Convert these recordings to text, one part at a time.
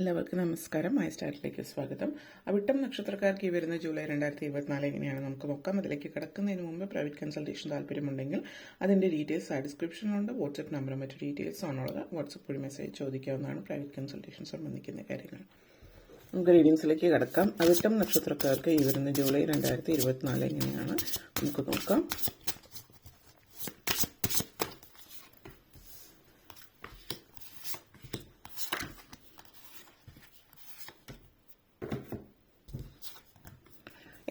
എല്ലാവർക്കും നമസ്കാരം. മൈ സ്റ്റാറിലേക്ക് സ്വാഗതം. അവിട്ടം നക്ഷത്രക്കാർക്ക് ഈ വരുന്ന ജൂലൈ 2024 എങ്ങനെയാണ് നമുക്ക് നോക്കാം. അതിലേക്ക് കിടക്കുന്നതിന് മുമ്പ് പ്രൈവറ്റ് കൺസൾട്ടേഷൻ താല്പര്യമുണ്ടെങ്കിൽ അതിൻ്റെ ഡീറ്റെയിൽസ് ഡിസ്ക്രിപ്ഷനിലുണ്ട്. വാട്സ്ആപ്പ് നമ്പറും മറ്റു ഡീറ്റെയിൽസ് ആണുള്ളത്. വാട്സ്ആപ്പ് വഴി മെസ്സേജ് ചോദിക്കാവുന്നതാണ് പ്രൈവറ്റ് കൺസൾട്ടേഷൻ സംബന്ധിക്കുന്ന കാര്യങ്ങൾ. നമുക്ക് റീഡിങ്സിലേക്ക് കിടക്കാം. അവിട്ടം നക്ഷത്രക്കാർക്ക് ഈ വരുന്ന ജൂലൈ 2024 എങ്ങനെയാണ് നമുക്ക് നോക്കാം.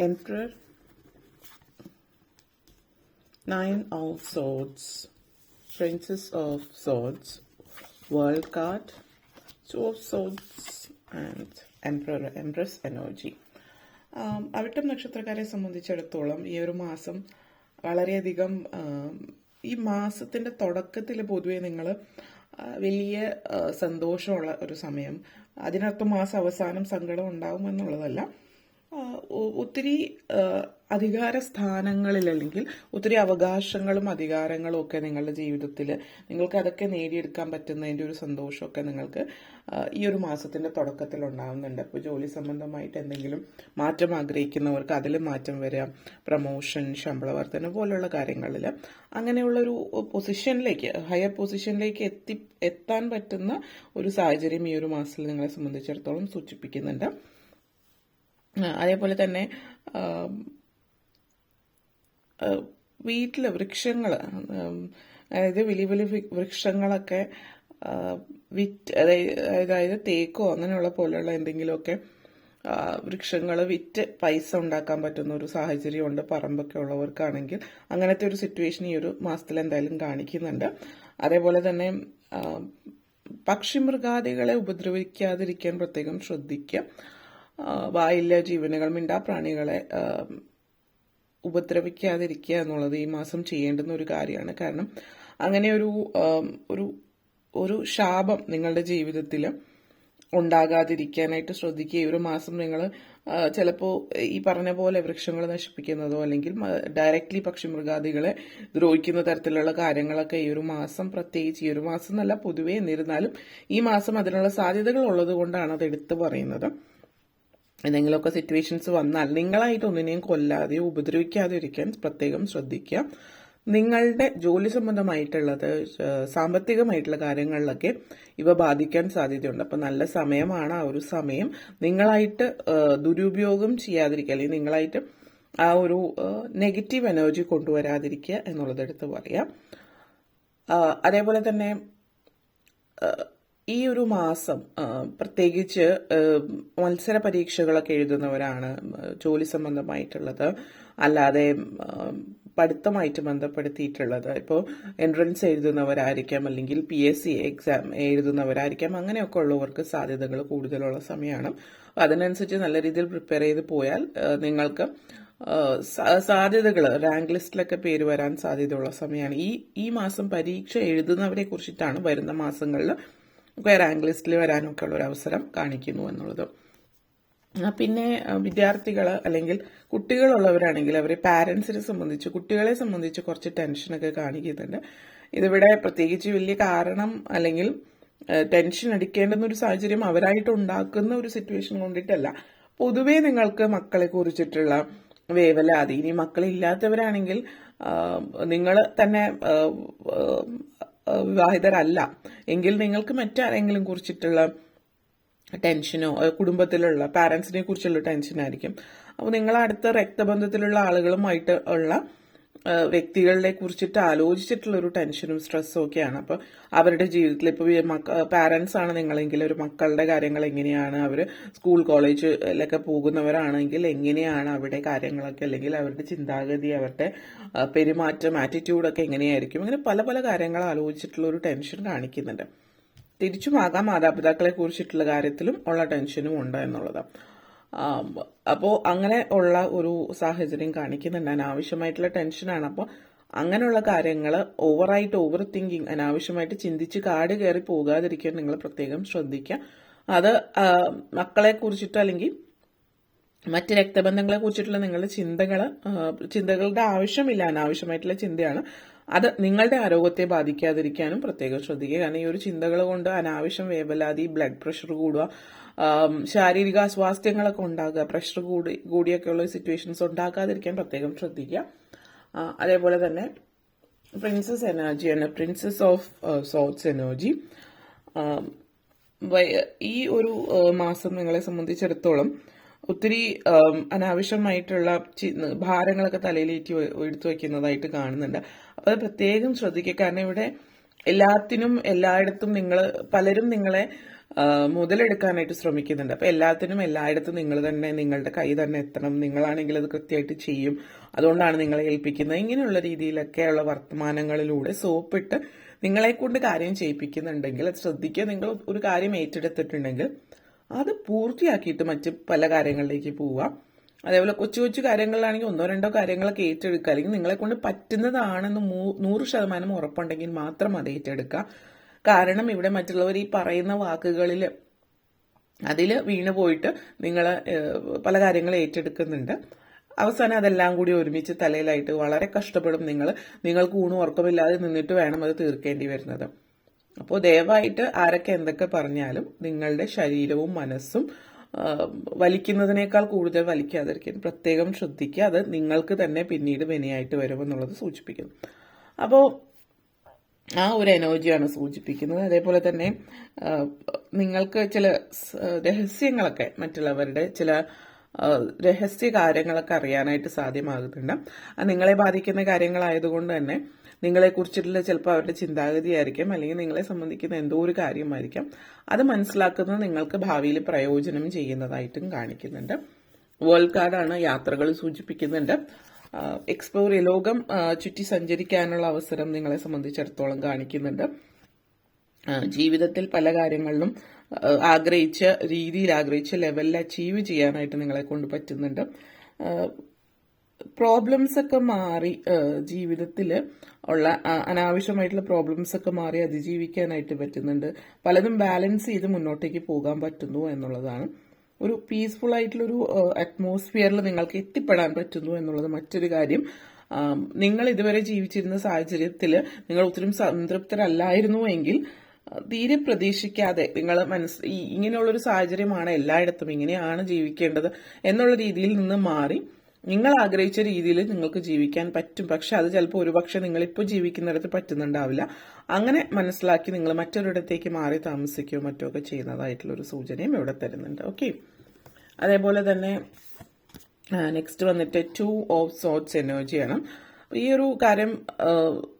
Emperor, Nine of Swords, Princess of Swords, World card, Two of Swords and Empress energy. Avittam നക്ഷത്രക്കാരെ സംബന്ധിച്ചിടത്തോളം ഈ ഒരു മാസം വളരെയധികം ഈ മാസത്തിൻ്റെ തുടക്കത്തിൽ പൊതുവെ നിങ്ങൾ വലിയ സന്തോഷമുള്ള ഒരു സമയം. അതിനർത്ഥം മാസം അവസാനം സങ്കടം ഉണ്ടാകുമെന്നുള്ളതല്ല. ഒത്തിരി അധികാര സ്ഥാനങ്ങളിൽ അല്ലെങ്കിൽ ഒത്തിരി അവകാശങ്ങളും അധികാരങ്ങളും ഒക്കെ നിങ്ങളുടെ ജീവിതത്തിൽ നിങ്ങൾക്ക് അതൊക്കെ നേടിയെടുക്കാൻ പറ്റുന്നതിൻ്റെ ഒരു സന്തോഷമൊക്കെ നിങ്ങൾക്ക് ഈ ഒരു മാസത്തിൻ്റെ തുടക്കത്തിൽ ഉണ്ടാകുന്നുണ്ട്. അപ്പോൾ ജോലി സംബന്ധമായിട്ട് എന്തെങ്കിലും മാറ്റം ആഗ്രഹിക്കുന്നവർക്ക് അതിൽ മാറ്റം വരിക, പ്രമോഷൻ, ശമ്പള വർധന പോലുള്ള കാര്യങ്ങളിൽ അങ്ങനെയുള്ളൊരു പൊസിഷനിലേക്ക്, ഹയർ പൊസിഷനിലേക്ക് എത്താൻ പറ്റുന്ന ഒരു സാഹചര്യം ഈ ഒരു മാസത്തിൽ നിങ്ങളെ സംബന്ധിച്ചിടത്തോളം സൂചിപ്പിക്കുന്നുണ്ട്. അതേപോലെ തന്നെ വീട്ടിലെ വൃക്ഷങ്ങൾ, അതായത് വലിയ വലിയ വൃക്ഷങ്ങളൊക്കെ വിറ്റ്, അതായത് തേക്കോ അങ്ങനെയുള്ള പോലെയുള്ള എന്തെങ്കിലുമൊക്കെ വൃക്ഷങ്ങൾ വിറ്റ് പൈസ ഉണ്ടാക്കാൻ പറ്റുന്ന ഒരു സാഹചര്യമുണ്ട് പറമ്പൊക്കെ ഉള്ളവർക്കാണെങ്കിൽ. അങ്ങനത്തെ ഒരു സിറ്റുവേഷൻ ഈ ഒരു മാസത്തിൽ എന്തായാലും കാണിക്കുന്നുണ്ട്. അതേപോലെ തന്നെ പക്ഷിമൃഗാദികളെ ഉപദ്രവിക്കാതിരിക്കാൻ പ്രത്യേകം ശ്രദ്ധിക്കുക. വായില്ല ജീവനുകൾ, മിണ്ടാപ്രാണികളെ ഉപദ്രവിക്കാതിരിക്കുക എന്നുള്ളത് ഈ മാസം ചെയ്യേണ്ടുന്ന ഒരു കാര്യമാണ്. കാരണം അങ്ങനെ ഒരു ശാപം നിങ്ങളുടെ ജീവിതത്തിൽ ഉണ്ടാകാതിരിക്കാനായിട്ട് ശ്രദ്ധിക്കുക. ഈ ഒരു മാസം നിങ്ങൾ ചിലപ്പോൾ ഈ പറഞ്ഞ പോലെ വൃക്ഷങ്ങൾ നശിപ്പിക്കുന്നതോ അല്ലെങ്കിൽ ഡയറക്റ്റ്ലി പക്ഷിമൃഗാദികളെ ദ്രോഹിക്കുന്ന തരത്തിലുള്ള കാര്യങ്ങളൊക്കെ ഈ ഒരു മാസം, പ്രത്യേകിച്ച് ഈ ഒരു മാസം എന്നല്ല പൊതുവേ, എന്നിരുന്നാലും ഈ മാസം അതിനുള്ള സാധ്യതകൾ ഉള്ളത് കൊണ്ടാണ് അത് എടുത്തു പറയുന്നത്. എന്തെങ്കിലുമൊക്കെ സിറ്റുവേഷൻസ് വന്നാൽ നിങ്ങളായിട്ട് ഒന്നിനെയും കൊല്ലാതെയോ ഉപദ്രവിക്കാതെ ഇരിക്കാൻ പ്രത്യേകം ശ്രദ്ധിക്കുക. നിങ്ങളുടെ ജോലി സംബന്ധമായിട്ടുള്ളത്, സാമ്പത്തികമായിട്ടുള്ള കാര്യങ്ങളിലൊക്കെ ഇവ ബാധിക്കാൻ സാധ്യതയുണ്ട്. അപ്പം നല്ല സമയമാണ് ആ ഒരു സമയം. നിങ്ങളായിട്ട് ദുരുപയോഗം ചെയ്യാതിരിക്കുക, അല്ലെങ്കിൽ നിങ്ങളായിട്ട് ആ ഒരു നെഗറ്റീവ് എനർജി കൊണ്ടുവരാതിരിക്കുക എന്നുള്ളത് എടുത്ത് പറയാം. അതേപോലെ തന്നെ ഈ ഒരു മാസം പ്രത്യേകിച്ച് മത്സര പരീക്ഷകളൊക്കെ എഴുതുന്നവരാണ്, ജോലി സംബന്ധമായിട്ടുള്ളത് അല്ലാതെ പഠിത്തമായിട്ട് ബന്ധപ്പെടുത്തിയിട്ടുള്ളത്, ഇപ്പോൾ എൻട്രൻസ് എഴുതുന്നവരായിരിക്കാം, അല്ലെങ്കിൽ PSC എക്സാം എഴുതുന്നവരായിരിക്കാം. അങ്ങനെയൊക്കെ ഉള്ളവർക്ക് സാധ്യതകൾ കൂടുതലുള്ള സമയമാണ്. അതിനനുസരിച്ച് നല്ല രീതിയിൽ പ്രിപ്പയർ ചെയ്ത് പോയാൽ നിങ്ങൾക്ക് സാധ്യതകൾ, റാങ്ക് ലിസ്റ്റിലൊക്കെ പേര് വരാൻ സാധ്യതയുള്ള സമയമാണ്. ഈ മാസം പരീക്ഷ എഴുതുന്നവരെ കുറിച്ചിട്ടാണ് വരുന്ന മാസങ്ങളിൽ റാങ്ക് ലിസ്റ്റിൽ വരാനൊക്കെ ഉള്ള ഒരു അവസരം കാണിക്കുന്നു എന്നുള്ളത്. പിന്നെ വിദ്യാർത്ഥികൾ അല്ലെങ്കിൽ കുട്ടികളുള്ളവരാണെങ്കിൽ അവരെ പാരൻസിനെ സംബന്ധിച്ച്, കുട്ടികളെ സംബന്ധിച്ച് കുറച്ച് ടെൻഷനൊക്കെ കാണിക്കുന്നുണ്ട്. ഇതിവിടെ പ്രത്യേകിച്ച് വലിയ കാരണം അല്ലെങ്കിൽ ടെൻഷൻ അടിക്കേണ്ടുന്ന ഒരു സാഹചര്യം അവരായിട്ട് ഉണ്ടാക്കുന്ന ഒരു സിറ്റുവേഷൻ കൊണ്ടിട്ടല്ല. പൊതുവേ നിങ്ങൾക്ക് മക്കളെ കുറിച്ചിട്ടുള്ള വേവലാതി, ഇനി മക്കളില്ലാത്തവരാണെങ്കിൽ നിങ്ങൾ തന്നെ വിവാഹിതരല്ല എങ്കിൽ നിങ്ങൾക്ക് മറ്റാരെങ്കിലും കുറിച്ചിട്ടുള്ള ടെൻഷനോ, കുടുംബത്തിലുള്ള പാരൻസിനെ കുറിച്ചുള്ള ടെൻഷനായിരിക്കും. അപ്പോൾ നിങ്ങൾ അടുത്ത രക്തബന്ധത്തിലുള്ള ആളുകളുമായിട്ട് ഉള്ള വ്യക്തികളെ കുറിച്ചിട്ട് ആലോചിച്ചിട്ടുള്ള ഒരു ടെൻഷനും സ്ട്രെസ്സും ഒക്കെയാണ്. അപ്പോൾ അവരുടെ ജീവിതത്തിൽ ഇപ്പോൾ പാരൻസ് ആണ് നിങ്ങളെങ്കിൽ ഒരു മക്കളുടെ കാര്യങ്ങൾ എങ്ങനെയാണ്, അവർ സ്കൂൾ കോളേജിലൊക്കെ പോകുന്നവരാണെങ്കിൽ എങ്ങനെയാണ് അവിടെ കാര്യങ്ങളൊക്കെ, അല്ലെങ്കിൽ അവരുടെ ചിന്താഗതി, അവരുടെ പെരുമാറ്റം, ആറ്റിറ്റ്യൂഡൊക്കെ എങ്ങനെയായിരിക്കും, അങ്ങനെ പല പല കാര്യങ്ങൾ ആലോചിച്ചിട്ടുള്ള ഒരു ടെൻഷൻ കാണിക്കുന്നുണ്ട്. തിരിച്ചുമാകാം മാതാപിതാക്കളെ കുറിച്ചിട്ടുള്ള കാര്യത്തിലും ഉള്ള ടെൻഷനും ഉണ്ട് എന്നുള്ളതാണ്. അപ്പോൾ അങ്ങനെ ഉള്ള ഒരു സാഹചര്യം കാണിക്കുന്നുണ്ട്. അനാവശ്യമായിട്ടുള്ള ടെൻഷനാണ്. അപ്പോൾ അങ്ങനെയുള്ള കാര്യങ്ങൾ ഓവർ തിങ്കിങ്, അനാവശ്യമായിട്ട് ചിന്തിച്ച് കാട് കയറി പോകാതിരിക്കാൻ നിങ്ങൾ പ്രത്യേകം ശ്രദ്ധിക്കുക. അത് മക്കളെ കുറിച്ചിട്ടോ അല്ലെങ്കിൽ മറ്റ് രക്തബന്ധങ്ങളെ കുറിച്ചിട്ടുള്ള നിങ്ങളുടെ ചിന്തകളുടെ ആവശ്യമില്ല, അനാവശ്യമായിട്ടുള്ള ചിന്തയാണ്. അത് നിങ്ങളുടെ ആരോഗ്യത്തെ ബാധിക്കാതിരിക്കാനും പ്രത്യേകം ശ്രദ്ധിക്കുക. കാരണം ഈ ഒരു ചിന്തകൾ കൊണ്ട് അനാവശ്യം വേവലാതി, ബ്ലഡ് പ്രഷർ കൂടുക, ശാരീരിക അസ്വാസ്ഥ്യങ്ങളൊക്കെ ഉണ്ടാകുക, പ്രഷർ കൂടിയൊക്കെയുള്ള സിറ്റുവേഷൻസ് ഉണ്ടാക്കാതിരിക്കാൻ പ്രത്യേകം ശ്രദ്ധിക്കുക. അതേപോലെ തന്നെ പ്രിൻസസ് എനർജിയാണ്, പ്രിൻസസ് ഓഫ് സോട്സ് എനർജി. ഈ ഒരു മാസം നിങ്ങളെ സംബന്ധിച്ചിടത്തോളം ഒത്തിരി അനാവശ്യമായിട്ടുള്ള ഭാരങ്ങളൊക്കെ തലയിലേറ്റി എടുത്തു വയ്ക്കുന്നതായിട്ട് കാണുന്നുണ്ട്. അപ്പോൾ അത് പ്രത്യേകം ശ്രദ്ധിക്കുക. കാരണം ഇവിടെ എല്ലായിടത്തും പലരും നിങ്ങളെ മുതലെടുക്കാനായിട്ട് ശ്രമിക്കുന്നുണ്ട്. അപ്പൊ എല്ലാത്തിനും എല്ലായിടത്തും നിങ്ങളുടെ കൈ തന്നെ എത്തണം, നിങ്ങളാണെങ്കിൽ അത് കൃത്യമായിട്ട് ചെയ്യും, അതുകൊണ്ടാണ് നിങ്ങളെ ഏൽപ്പിക്കുന്നത്, ഇങ്ങനെയുള്ള രീതിയിലൊക്കെയുള്ള വർത്തമാനങ്ങളിലൂടെ സോപ്പിട്ട് നിങ്ങളെ കൊണ്ട് കാര്യം ചെയ്യിപ്പിക്കുന്നുണ്ടെങ്കിൽ അത് ശ്രദ്ധിക്കുക. നിങ്ങൾ ഒരു കാര്യം ഏറ്റെടുത്തിട്ടുണ്ടെങ്കിൽ അത് പൂർത്തിയാക്കിയിട്ട് മറ്റ് പല കാര്യങ്ങളിലേക്ക് പോവുക. അതേപോലെ കൊച്ചു കൊച്ചു കാര്യങ്ങളിലാണെങ്കിൽ 1-2 കാര്യങ്ങളൊക്കെ ഏറ്റെടുക്കുക. അല്ലെങ്കിൽ നിങ്ങളെ കൊണ്ട് പറ്റുന്നതാണെന്ന് 100% ഉറപ്പുണ്ടെങ്കിൽ മാത്രം അത് ഏറ്റെടുക്കുക. കാരണം ഇവിടെ മറ്റുള്ളവർ ഈ പറയുന്ന വാക്കുകളിൽ അതിൽ വീണു പോയിട്ട് നിങ്ങൾ പല കാര്യങ്ങൾ ഏറ്റെടുക്കുന്നുണ്ട്. അവസാനം അതെല്ലാം കൂടി ഒരുമിച്ച് തലയിലായിട്ട് വളരെ കഷ്ടപ്പെടും. നിങ്ങൾക്ക് ഊണും ഉറക്കമില്ലാതെ നിന്നിട്ട് വേണം അത് തീർക്കേണ്ടി വരുന്നത്. അപ്പോൾ ദയവായിട്ട് ആരൊക്കെ എന്തൊക്കെ പറഞ്ഞാലും നിങ്ങളുടെ ശരീരവും മനസ്സും വലിക്കുന്നതിനേക്കാൾ കൂടുതൽ വലിക്കാതിരിക്കാൻ പ്രത്യേകം ശ്രദ്ധിക്കുക. അത് നിങ്ങൾക്ക് തന്നെ പിന്നീട് വിനയായിട്ട് വരുമെന്നുള്ളത് സൂചിപ്പിക്കുന്നു. അപ്പോൾ ആ ഒരു എനർജിയാണ് സൂചിപ്പിക്കുന്നത്. അതേപോലെ തന്നെ നിങ്ങൾക്ക് ചില രഹസ്യങ്ങളൊക്കെ, മറ്റുള്ളവരുടെ ചില രഹസ്യ കാര്യങ്ങളൊക്കെ അറിയാനായിട്ട് സാധ്യമാകുന്നുണ്ട്. നിങ്ങളെ ബാധിക്കുന്ന കാര്യങ്ങളായതുകൊണ്ട് തന്നെ നിങ്ങളെക്കുറിച്ചിട്ടുള്ള ചിലപ്പോൾ അവരുടെ ചിന്താഗതിയായിരിക്കാം, അല്ലെങ്കിൽ നിങ്ങളെ സംബന്ധിക്കുന്ന എന്തോ ഒരു കാര്യമായിരിക്കാം. അത് മനസ്സിലാക്കുന്നത് നിങ്ങൾക്ക് ഭാവിയിൽ പ്രയോജനം ചെയ്യുന്നതായിട്ടും കാണിക്കുന്നുണ്ട്. വേൾഡ് കാർഡാണ്, യാത്രകൾ സൂചിപ്പിക്കുന്നുണ്ട്. എക്സ്പ്ലോർ ലോകം ചുറ്റി സഞ്ചരിക്കാനുള്ള അവസരം നിങ്ങളെ സംബന്ധിച്ചിടത്തോളം കാണിക്കുന്നുണ്ട്. ജീവിതത്തിൽ പല കാര്യങ്ങളിലും ആഗ്രഹിച്ച ലെവലിൽ അച്ചീവ് ചെയ്യാനായിട്ട് നിങ്ങളെ കൊണ്ട് പറ്റുന്നുണ്ട്. പ്രോബ്ലംസ് ഒക്കെ മാറി, ജീവിതത്തിൽ ഉള്ള അനാവശ്യമായിട്ടുള്ള പ്രോബ്ലംസ് ഒക്കെ മാറി അതിജീവിക്കാനായിട്ട് പറ്റുന്നുണ്ട്. പലതും ബാലൻസ് ചെയ്ത് മുന്നോട്ടേക്ക് പോകാൻ പറ്റുന്നു എന്നുള്ളതാണ്. ഒരു പീസ്ഫുൾ ആയിട്ടുള്ളൊരു അറ്റ്മോസ്ഫിയറിൽ നിങ്ങൾക്ക് എത്തിപ്പെടാൻ പറ്റുന്നു എന്നുള്ളത് മറ്റൊരു കാര്യം. നിങ്ങൾ ഇതുവരെ ജീവിച്ചിരുന്ന സാഹചര്യത്തിൽ നിങ്ങൾ ഒത്തിരി സംതൃപ്തരല്ലായിരുന്നു എങ്കിൽ തീരെ പ്രതീക്ഷിക്കാതെ നിങ്ങൾ ഇങ്ങനെയുള്ളൊരു സാഹചര്യമാണ് എല്ലായിടത്തും, ഇങ്ങനെയാണ് ജീവിക്കേണ്ടത് എന്നുള്ള രീതിയിൽ നിന്ന് മാറി നിങ്ങൾ ആഗ്രഹിച്ച രീതിയിൽ നിങ്ങൾക്ക് ജീവിക്കാൻ പറ്റും. പക്ഷെ അത് ചിലപ്പോൾ ഒരുപക്ഷെ നിങ്ങളിപ്പോൾ ജീവിക്കുന്നിടത്ത് പറ്റുന്നുണ്ടാവില്ല. അങ്ങനെ മനസ്സിലാക്കി നിങ്ങൾ മറ്റൊരിടത്തേക്ക് മാറി താമസിക്കുകയോ മറ്റോ ഒക്കെ ചെയ്യുന്നതായിട്ടുള്ളൊരു സൂചനയും ഇവിടെ തരുന്നുണ്ട്. ഓക്കെ, അതേപോലെ തന്നെ നെക്സ്റ്റ് വന്നിട്ട് 2 ഓഫ് സോട്സ് എനർജിയാണ്. ഈ ഒരു കാര്യം,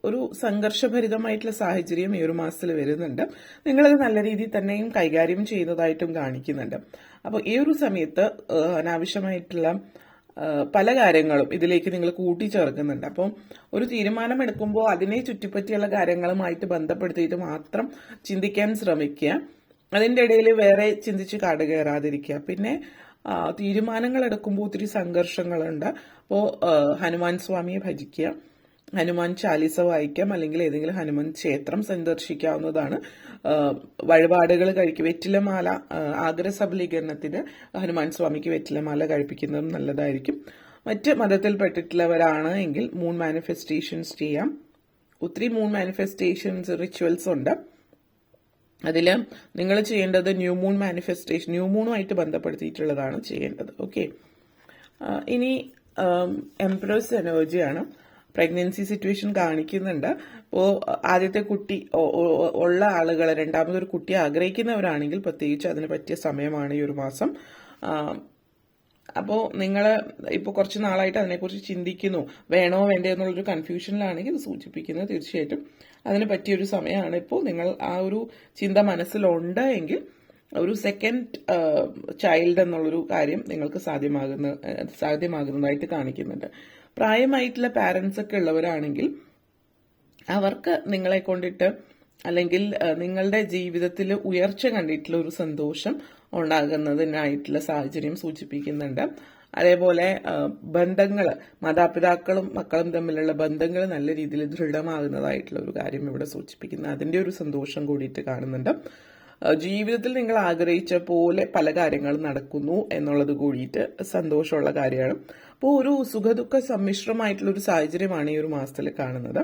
ഒരു സംഘർഷഭരിതമായിട്ടുള്ള സാഹചര്യം ഈ ഒരു മാസത്തിൽ വരുന്നുണ്ട്. നിങ്ങളത് നല്ല രീതിയിൽ തന്നെയും കൈകാര്യം ചെയ്യുന്നതായിട്ടും കാണിക്കുന്നുണ്ട്. അപ്പോൾ ഈ ഒരു സമയത്ത് അനാവശ്യമായിട്ടുള്ള പല കാര്യങ്ങളും ഇതിലേക്ക് നിങ്ങൾ കൂട്ടിച്ചേർക്കുന്നുണ്ട്. അപ്പം ഒരു തീരുമാനം എടുക്കുമ്പോൾ അതിനെ ചുറ്റിപ്പറ്റിയുള്ള കാര്യങ്ങളുമായിട്ട് ബന്ധപ്പെടുത്തിയിട്ട് മാത്രം ചിന്തിക്കാൻ ശ്രമിക്കുക. അതിൻ്റെ ഇടയിൽ വേറെ ചിന്തിച്ച് കാട് കയറാതിരിക്കുക. പിന്നെ തീരുമാനങ്ങൾ എടുക്കുമ്പോൾ ഒത്തിരി സംഘർഷങ്ങളുണ്ട്. അപ്പോൾ ഹനുമാൻ സ്വാമിയെ ഭജിക്കുക, ഹനുമാൻ ചാലീസ വായിക്കാം, അല്ലെങ്കിൽ ഏതെങ്കിലും ഹനുമാൻ ക്ഷേത്രം സന്ദർശിക്കാവുന്നതാണ്. വഴിപാടുകൾ കഴിക്കുക. വെറ്റിലമാല, ആഗ്രഹ സബലീകരണത്തിന് ഹനുമാൻ സ്വാമിക്ക് വെറ്റിലമാല കഴിപ്പിക്കുന്നതും നല്ലതായിരിക്കും. മറ്റ് മതത്തിൽപ്പെട്ടിട്ടുള്ളവരാണ് എങ്കിൽ മൂൺ മാനിഫെസ്റ്റേഷൻസ് ചെയ്യാം. ഒത്തിരി മൂൺ മാനിഫെസ്റ്റേഷൻസ് റിച്വൽസ് ഉണ്ട്. അതിൽ നിങ്ങൾ ചെയ്യേണ്ടത് ന്യൂ മൂൺ മാനിഫെസ്റ്റേഷൻ, ന്യൂ മൂണുമായിട്ട് ബന്ധപ്പെടുത്തിയിട്ടുള്ളതാണ് ചെയ്യേണ്ടത്. ഓക്കെ, ഇനി എംപ്രസ് എനർജിയാണ്. പ്രഗ്നൻസി സിറ്റുവേഷൻ കാണിക്കുന്നുണ്ട്. അപ്പോൾ ആദ്യത്തെ കുട്ടി ഉള്ള ആളുകൾ രണ്ടാമതൊരു കുട്ടി ആഗ്രഹിക്കുന്നവരാണെങ്കിൽ പ്രത്യേകിച്ച് അതിന് പറ്റിയ സമയമാണ് ഈ ഒരു മാസം. അപ്പോൾ നിങ്ങൾ ഇപ്പോൾ കുറച്ച് നാളായിട്ട് അതിനെക്കുറിച്ച് ചിന്തിക്കുന്നു, വേണോ വേണ്ടയോ എന്നുള്ളൊരു കൺഫ്യൂഷനിലാണെങ്കിൽ ഇത് സൂചിപ്പിക്കുന്നത് തീർച്ചയായിട്ടും അതിന് പറ്റിയൊരു സമയമാണ്. ഇപ്പോൾ നിങ്ങൾ ആ ഒരു ചിന്ത മനസ്സിലുണ്ട് എങ്കിൽ ഒരു സെക്കൻഡ് ചൈൽഡ് എന്നുള്ളൊരു കാര്യം നിങ്ങൾക്ക് സാധ്യമാകുന്നതായിട്ട് കാണിക്കുന്നുണ്ട്. പ്രായമായിട്ടുള്ള പാരൻസ് ഒക്കെ ഉള്ളവരാണെങ്കിൽ അവർക്ക് നിങ്ങളെ കൊണ്ടിട്ട് അല്ലെങ്കിൽ നിങ്ങളുടെ ജീവിതത്തിൽ ഉയർച്ച കണ്ടിട്ടുള്ള ഒരു സന്തോഷം ഉണ്ടാകുന്നതിനായിട്ടുള്ള സാഹചര്യം സൂചിപ്പിക്കുന്നുണ്ട്. അതേപോലെ ബന്ധങ്ങൾ, മാതാപിതാക്കളും മക്കളും തമ്മിലുള്ള ബന്ധങ്ങൾ നല്ല രീതിയിൽ ദൃഢമാകുന്നതായിട്ടുള്ള ഒരു കാര്യം ഇവിടെ സൂചിപ്പിക്കുന്നു. അതിൻ്റെ ഒരു സന്തോഷം കൂടിയിട്ട് കാണുന്നുണ്ട്. ജീവിതത്തിൽ നിങ്ങൾ ആഗ്രഹിച്ച പോലെ പല കാര്യങ്ങളും നടക്കുന്നു എന്നുള്ളത് കൂടിയിട്ട് സന്തോഷമുള്ള കാര്യമാണ്. അപ്പോൾ ഒരു സുഖദുഃഖ സമ്മിശ്രമായിട്ടുള്ള ഒരു സാഹചര്യമാണ് ഈ ഒരു മാസത്തിൽ കാണുന്നത്.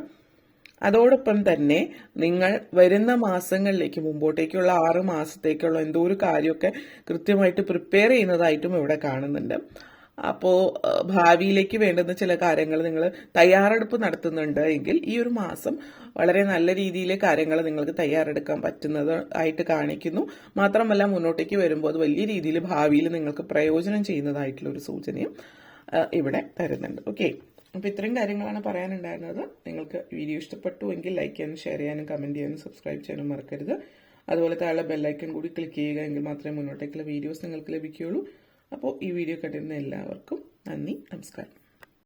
അതോടൊപ്പം തന്നെ നിങ്ങൾ വരുന്ന മാസങ്ങളിലേക്ക് മുമ്പോട്ടേക്കുള്ള 6 മാസത്തേക്കുള്ള എന്തോ ഒരു കാര്യമൊക്കെ കൃത്യമായിട്ട് പ്രിപ്പയർ ചെയ്യുന്നതായിട്ടും ഇവിടെ കാണുന്നുണ്ട്. അപ്പോൾ ഭാവിയിലേക്ക് വേണ്ടുന്ന ചില കാര്യങ്ങൾ നിങ്ങൾ തയ്യാറെടുപ്പ് നടത്തുന്നുണ്ട് എങ്കിൽ ഈ ഒരു മാസം വളരെ നല്ല രീതിയിൽ കാര്യങ്ങൾ നിങ്ങൾക്ക് തയ്യാറെടുക്കാൻ പറ്റുന്നതായിട്ട് കാണിക്കുന്നു. മാത്രമല്ല മുന്നോട്ടേക്ക് വരുമ്പോൾ അത് വലിയ രീതിയിൽ ഭാവിയിൽ നിങ്ങൾക്ക് പ്രയോജനം ചെയ്യുന്നതായിട്ടുള്ള ഒരു സൂചനയും ഇവിടെ തരുന്നുണ്ട്. ഓക്കെ, അപ്പോൾ ഇത്രയും കാര്യങ്ങളാണ് പറയാനുണ്ടായിരുന്നത്. നിങ്ങൾക്ക് വീഡിയോ ഇഷ്ടപ്പെട്ടു എങ്കിൽ ലൈക്ക് ചെയ്യാനും ഷെയർ ചെയ്യാനും കമൻറ്റ് ചെയ്യാനും സബ്സ്ക്രൈബ് ചെയ്യാനും മറക്കരുത്. അതുപോലെ താഴെ ബെല്ലൈക്കൺ കൂടി ക്ലിക്ക് ചെയ്യുക എങ്കിൽ മാത്രമേ മുന്നോട്ടേക്കുള്ള വീഡിയോസ് നിങ്ങൾക്ക് ലഭിക്കുകയുള്ളൂ. അപ്പോൾ ഈ വീഡിയോ കണ്ടിരുന്ന എല്ലാവർക്കും നന്ദി, നമസ്കാരം.